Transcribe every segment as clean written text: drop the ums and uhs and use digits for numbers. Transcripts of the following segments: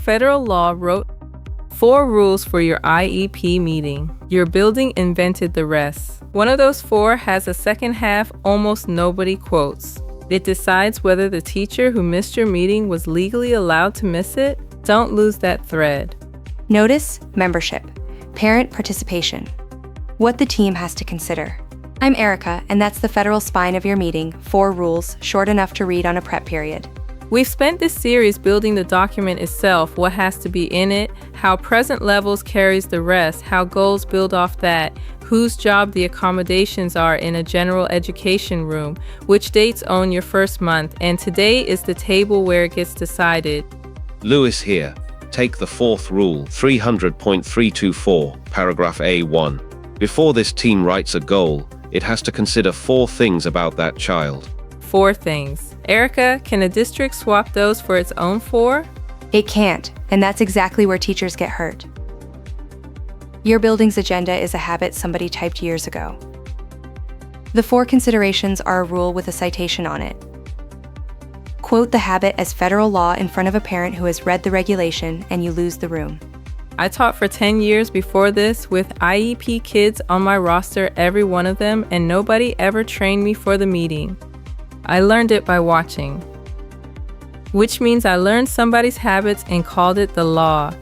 federal law wrote 4 rules for your IEP meeting. Your building invented the rest. One of those 4 has a second half almost nobody quotes. It decides whether the teacher who missed your meeting was legally allowed to miss it. Don't lose that thread. Notice membership, parent participation, what the team has to consider. I'm Erica, and that's the federal spine of your meeting, 4 rules, short enough to read on a prep period. We've spent this series building the document itself, what has to be in it, how present levels carries the rest, how goals build off that, whose job the accommodations are in a general education room, which dates own your first month, and today is the table where it gets decided. Lewis here. Take the 4th rule, 300.324, paragraph A1. Before this team writes a goal, it has to consider 4 things about that child. 4 things. Erica, can a district swap those for its own 4? It can't, and that's exactly where teachers get hurt. Your building's agenda is a habit somebody typed years ago. The 4 considerations are a rule with a citation on it. Quote the habit as federal law in front of a parent who has read the regulation, and you lose the room. I taught for 10 years before this with IEP kids on my roster, every one of them, and nobody ever trained me for the meeting. I learned it by watching. Which means I learned somebody's habits and called it the law.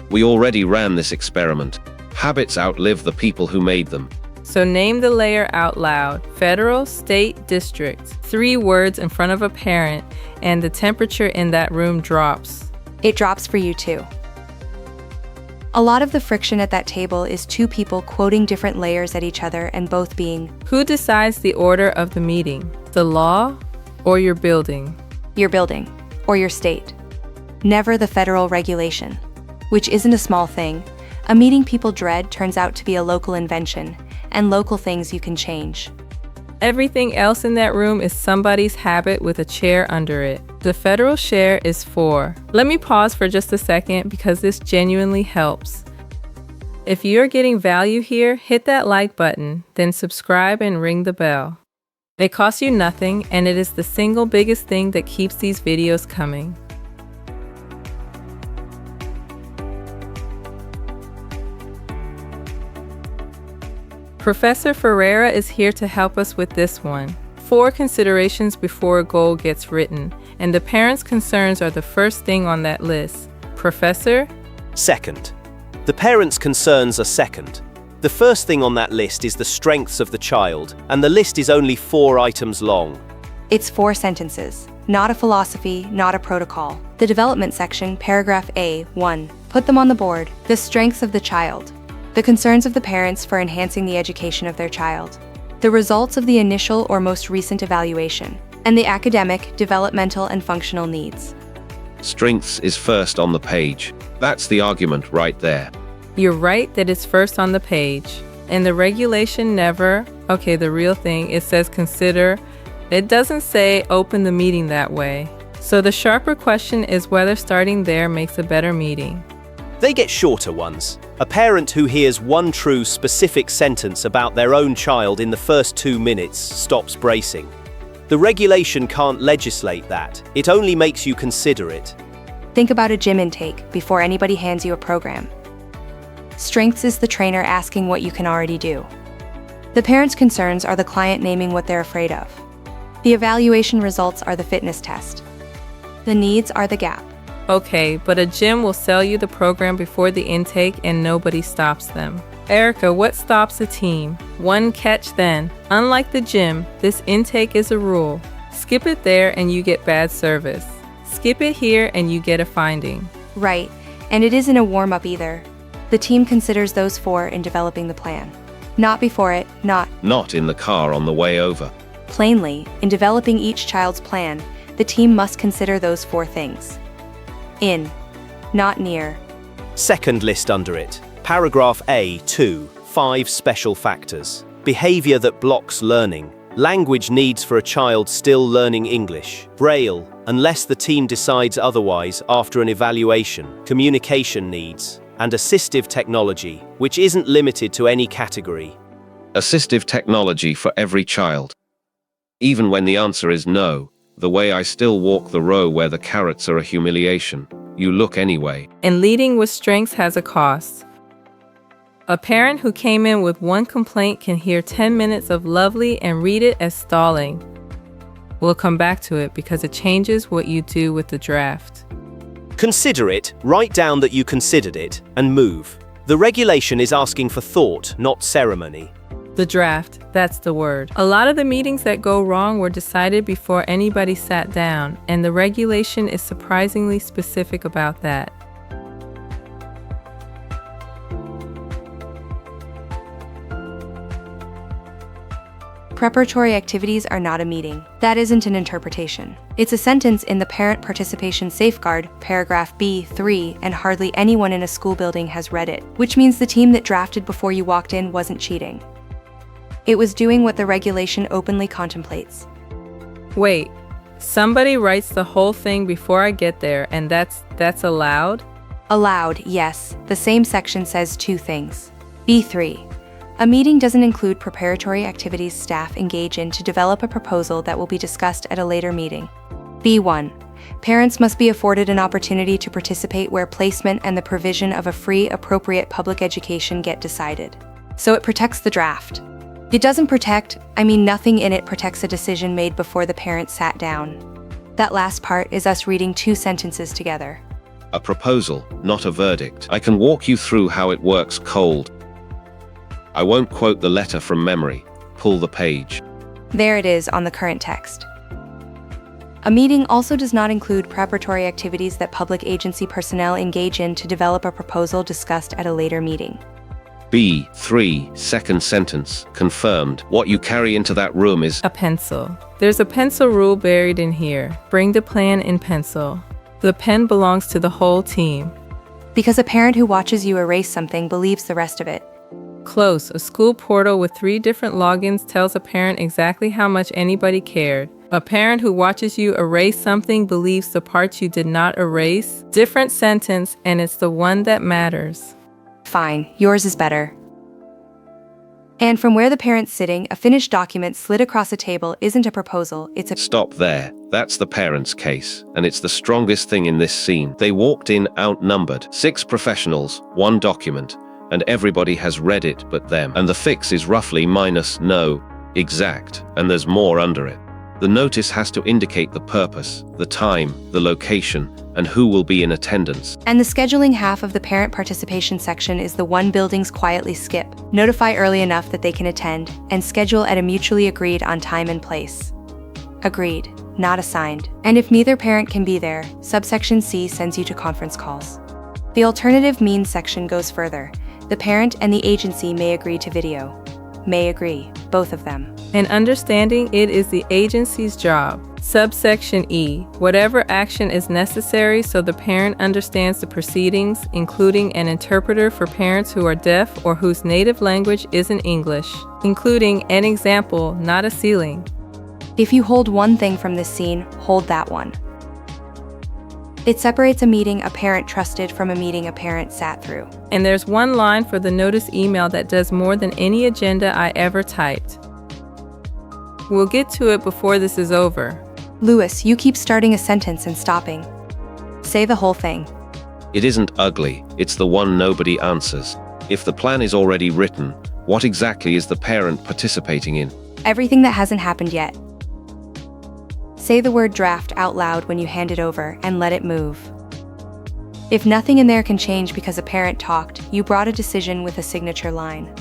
We already ran this experiment. Habits outlive the people who made them. So name the layer out loud. Federal, state, district. 3 words in front of a parent, and the temperature in that room drops. It drops for you too. A lot of the friction at that table is 2 people quoting different layers at each other and both being, who decides the order of the meeting? The law or your building? Your building or your state. Never the federal regulation, which isn't a small thing. A meeting people dread turns out to be a local invention, and local things you can change. Everything else in that room is somebody's habit with a chair under it. The federal share is 4. Let me pause for just a second because this genuinely helps. If you're getting value here, hit that like button, then subscribe and ring the bell. It costs you nothing, and it is the single biggest thing that keeps these videos coming. Professor Ferreira is here to help us with this one. 4 considerations before a goal gets written, and the parents' concerns are the first thing on that list. Professor? Second. The parents' concerns are second. The first thing on that list is the strengths of the child, and the list is only 4 items long. It's 4 sentences, not a philosophy, not a protocol. The development section, paragraph A1. Put them on the board. The strengths of the child. The concerns of the parents for enhancing the education of their child. The results of the initial or most recent evaluation. And the academic, developmental, and functional needs. Strengths is first on the page. That's the argument right there. You're right that it's first on the page. And the regulation never, the real thing, it says consider. It doesn't say open the meeting that way. So the sharper question is whether starting there makes a better meeting. They get shorter ones. A parent who hears one true specific sentence about their own child in the first 2 minutes stops bracing. The regulation can't legislate that. It only makes you consider it. Think about a gym intake before anybody hands you a program. Strengths is the trainer asking what you can already do. The parents' concerns are the client naming what they're afraid of. The evaluation results are the fitness test. The needs are the gap. Okay, but a gym will sell you the program before the intake and nobody stops them. Erica, what stops a team? One catch then. Unlike the gym, this intake is a rule. Skip it there and you get bad service. Skip it here and you get a finding. Right, and it isn't a warm-up either. The team considers those 4 in developing the plan. Not before it, Not in the car on the way over. Plainly, in developing each child's plan, the team must consider those 4 things. In, not near. Second list under it. Paragraph A2. 5 special factors. Behavior that blocks learning. Language needs for a child still learning English. Braille, unless the team decides otherwise after an evaluation. Communication needs. And assistive technology, which isn't limited to any category. Assistive technology for every child. Even when the answer is no, the way I still walk the row where the carrots are a humiliation. you look anyway. And leading with strengths has a cost. A parent who came in with one complaint can hear 10 minutes of lovely and read it as stalling. We'll come back to it because it changes what you do with the draft. Consider it, write down that you considered it, and move. The regulation is asking for thought, not ceremony. The draft, that's the word. A lot of the meetings that go wrong were decided before anybody sat down, and the regulation is surprisingly specific about that. Preparatory activities are not a meeting. That isn't an interpretation. It's a sentence in the Parent Participation Safeguard, paragraph B3, and hardly anyone in a school building has read it, which means the team that drafted before you walked in wasn't cheating. It was doing what the regulation openly contemplates. Wait, somebody writes the whole thing before I get there, and that's allowed? Allowed, yes. The same section says two things. B3. A meeting doesn't include preparatory activities staff engage in to develop a proposal that will be discussed at a later meeting. B1. Parents must be afforded an opportunity to participate where placement and the provision of a free, appropriate public education get decided. So it protects the draft. It doesn't protect, nothing in it protects a decision made before the parent sat down. That last part is us reading two sentences together. A proposal, not a verdict. I can walk you through how it works cold. I won't quote the letter from memory. Pull the page. There it is on the current text. A meeting also does not include preparatory activities that public agency personnel engage in to develop a proposal discussed at a later meeting. B3, second sentence, confirmed. What you carry into that room is A pencil. There's a pencil rule buried in here. Bring the plan in pencil. The pen belongs to the whole team. Because a parent who watches you erase something believes the rest of it. Close. A school portal with 3 different logins tells a parent exactly how much anybody cared. A parent who watches you erase something believes the parts you did not erase. Different sentence, and it's the one that matters. Fine, yours is better. And from where the parent's sitting, a finished document slid across a table isn't a proposal, it's a— Stop there. That's the parent's case, and it's the strongest thing in this scene. They walked in outnumbered. 6 professionals, 1 document, and everybody has read it but them. And the fix is roughly minus no, exact, and there's more under it. The notice has to indicate the purpose, the time, the location, and who will be in attendance. And the scheduling half of the parent participation section is the one buildings quietly skip. Notify early enough that they can attend, and schedule at a mutually agreed on time and place. Agreed, not assigned. And if neither parent can be there, subsection C sends you to conference calls. The alternative means section goes further. The parent and the agency may agree to video. May agree, both of them. And understanding it is the agency's job. Subsection E, whatever action is necessary so the parent understands the proceedings, including an interpreter for parents who are deaf or whose native language isn't English, including an example, not a ceiling. If you hold one thing from this scene, hold that one. It separates a meeting a parent trusted from a meeting a parent sat through. And there's one line for the notice email that does more than any agenda I ever typed. We'll get to it before this is over. Lewis, you keep starting a sentence and stopping. Say the whole thing. It isn't ugly, it's the one nobody answers. If the plan is already written, what exactly is the parent participating in? Everything that hasn't happened yet. Say the word draft out loud when you hand it over and let it move. If nothing in there can change because a parent talked, you brought a decision with a signature line.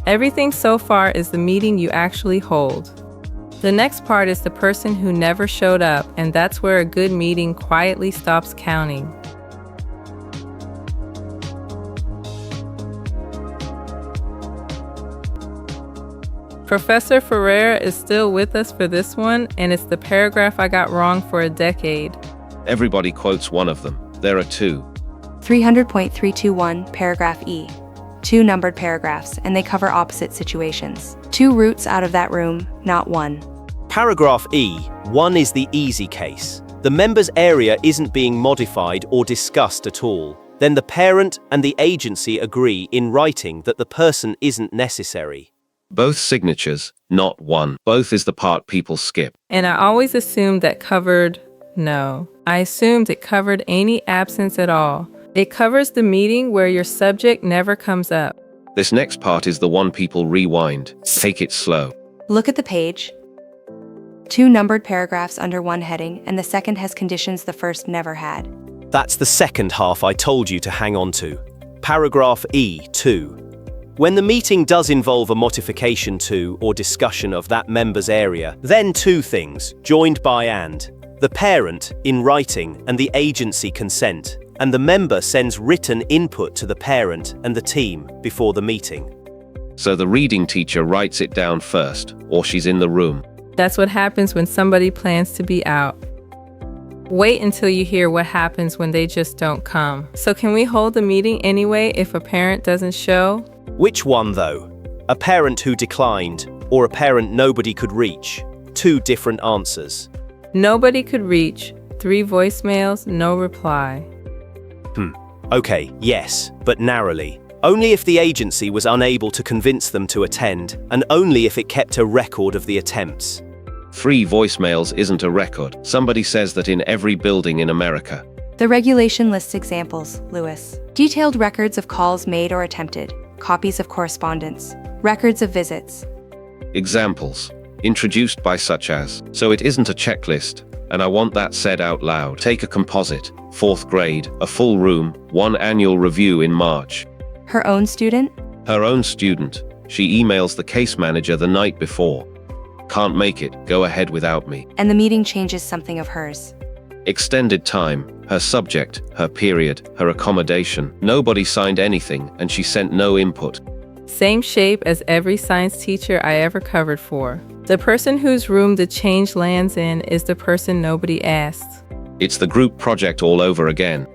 Everything so far is the meeting you actually hold. The next part is the person who never showed up, and that's where a good meeting quietly stops counting. Professor Ferreira is still with us for this one, and it's the paragraph I got wrong for a decade. Everybody quotes one of them. There are 2. 300.321, paragraph E. 2 numbered paragraphs, and they cover opposite situations. 2 roots out of that room, not 1. Paragraph E, 1 is the easy case. The member's area isn't being modified or discussed at all. Then the parent and the agency agree in writing that the person isn't necessary. Both signatures, not one. Both is the part people skip. And I always assumed that covered No. I assumed it covered any absence at all. It covers the meeting where your subject never comes up. This next part is the one people rewind. Take it slow. Look at the page. 2 numbered paragraphs under one heading, and the second has conditions the first never had. That's the second half I told you to hang on to. Paragraph E2. When the meeting does involve a modification to or discussion of that member's area, then 2 things, joined by and. The parent, in writing, and the agency consent, and the member sends written input to the parent and the team before the meeting. So the reading teacher writes it down first, or she's in the room. That's what happens when somebody plans to be out. Wait until you hear what happens when they just don't come. So can we hold the meeting anyway if a parent doesn't show? Which one, though? A parent who declined, or a parent nobody could reach? 2 different answers. Nobody could reach. 3 voicemails, no reply. Okay, yes, but narrowly. Only if the agency was unable to convince them to attend, and only if it kept a record of the attempts. 3 voicemails isn't a record. Somebody says that in every building in America. The regulation lists examples, Lewis. Detailed records of calls made or attempted, copies of correspondence, records of visits. Examples. Introduced by such as. So it isn't a checklist, and I want that said out loud. Take a composite, 4th grade, a full room, 1 annual review in March. Her own student? Her own student. She emails the case manager the night before. Can't make it, go ahead without me. And the meeting changes something of hers. Extended time, her subject, her period, her accommodation. Nobody signed anything, and she sent no input. Same shape as every science teacher I ever covered for. The person whose room the change lands in is the person nobody asked. It's the group project all over again.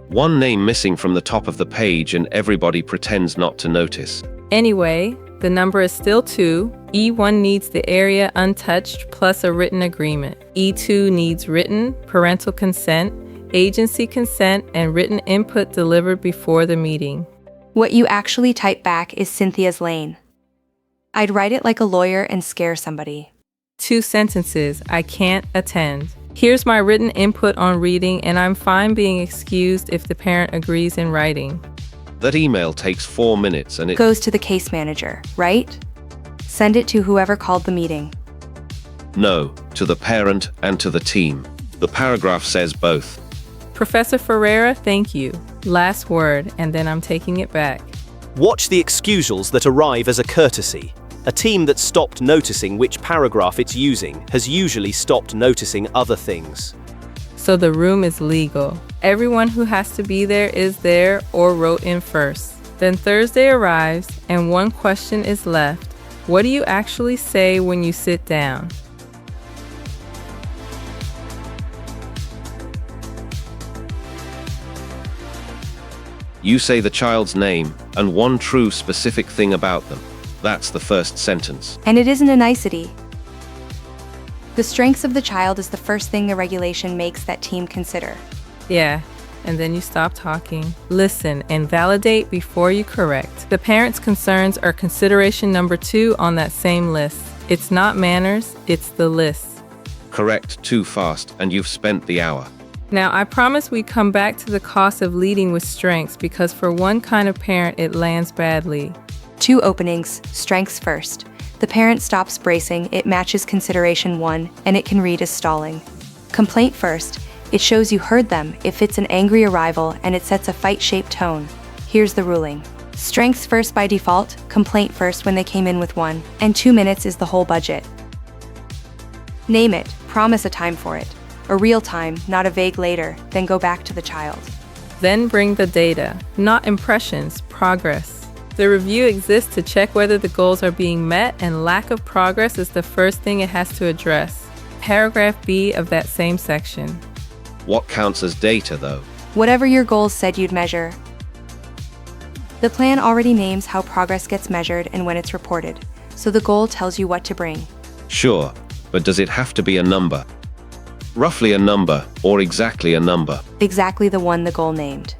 1 name missing from the top of the page and everybody pretends not to notice. Anyway, the number is still 2. E1 needs the area untouched plus a written agreement. E2 needs written, parental consent, agency consent, and written input delivered before the meeting. What you actually type back is Cynthia's lane. I'd write it like a lawyer and scare somebody. 2 sentences, I can't attend. Here's my written input on reading, and I'm fine being excused if the parent agrees in writing. That email takes 4 minutes and it Goes to the case manager, right? Send it to whoever called the meeting. No, to the parent and to the team. The paragraph says both. Professor Ferreira, thank you. Last word, and then I'm taking it back. Watch the excusals that arrive as a courtesy. A team that stopped noticing which paragraph it's using has usually stopped noticing other things. So the room is legal. Everyone who has to be there is there or wrote in first. Then Thursday arrives and 1 question is left. What do you actually say when you sit down? You say the child's name and 1 true specific thing about them. That's the first sentence. And it isn't a nicety. The strengths of the child is the first thing the regulation makes that team consider. Yeah, and then you stop talking. Listen and validate before you correct. The parent's concerns are consideration number 2 on that same list. It's not manners, it's the list. Correct too fast and you've spent the hour. Now, I promise we come back to the cost of leading with strengths because for one kind of parent, it lands badly. 2 openings, strengths first. The parent stops bracing, it matches consideration 1, and it can read as stalling. Complaint first. It shows you heard them, it fits an angry arrival, and it sets a fight-shaped tone. Here's the ruling. Strengths first by default, complaint first when they came in with 1, and 2 minutes is the whole budget. Name it, promise a time for it. A real time, not a vague later, then go back to the child. Then bring the data, not impressions, progress. The review exists to check whether the goals are being met, and lack of progress is the first thing it has to address. Paragraph B of that same section. What counts as data, though? Whatever your goals said you'd measure. The plan already names how progress gets measured and when it's reported, so the goal tells you what to bring. Sure, but does it have to be a number? Roughly a number, or exactly a number? Exactly the one the goal named.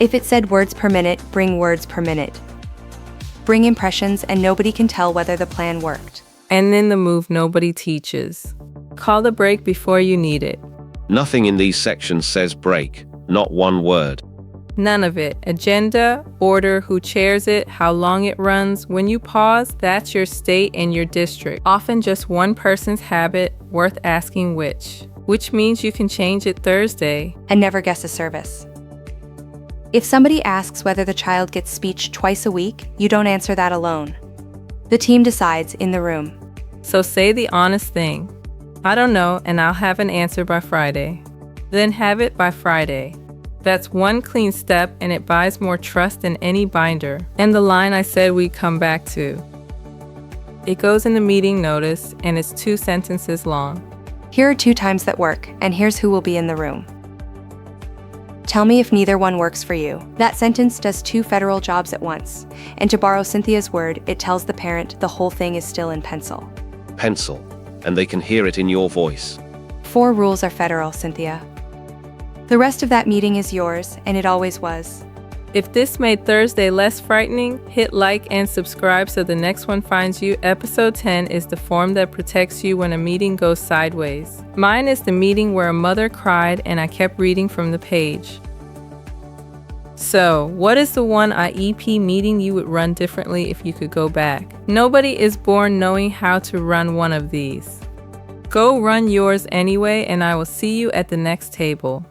If it said words per minute, bring words per minute. Bring impressions and nobody can tell whether the plan worked. And then the move nobody teaches. Call the break before you need it. Nothing in these sections says break, not one word. None of it. Agenda, order, who chairs it, how long it runs. When you pause, that's your state and your district. Often just one person's habit, worth asking which means you can change it Thursday. And never guess a service. If somebody asks whether the child gets speech twice a week, you don't answer that alone. The team decides in the room. So say the honest thing. I don't know, and I'll have an answer by Friday. Then have it by Friday. That's one clean step, and it buys more trust than any binder. And the line I said we'd come back to. It goes in the meeting notice, and it's 2 sentences long. Here are 2 times that work, and here's who will be in the room. Tell me if neither one works for you. That sentence does 2 federal jobs at once. And to borrow Cynthia's word, it tells the parent the whole thing is still in pencil. Pencil. And they can hear it in your voice. 4 rules are federal, Cynthia. The rest of that meeting is yours, and it always was. If this made Thursday less frightening, hit like and subscribe so the next one finds you. Episode 10 is the form that protects you when a meeting goes sideways. Mine is the meeting where a mother cried and I kept reading from the page. So, what is the one IEP meeting you would run differently if you could go back? Nobody is born knowing how to run one of these. Go run yours anyway, and I will see you at the next table.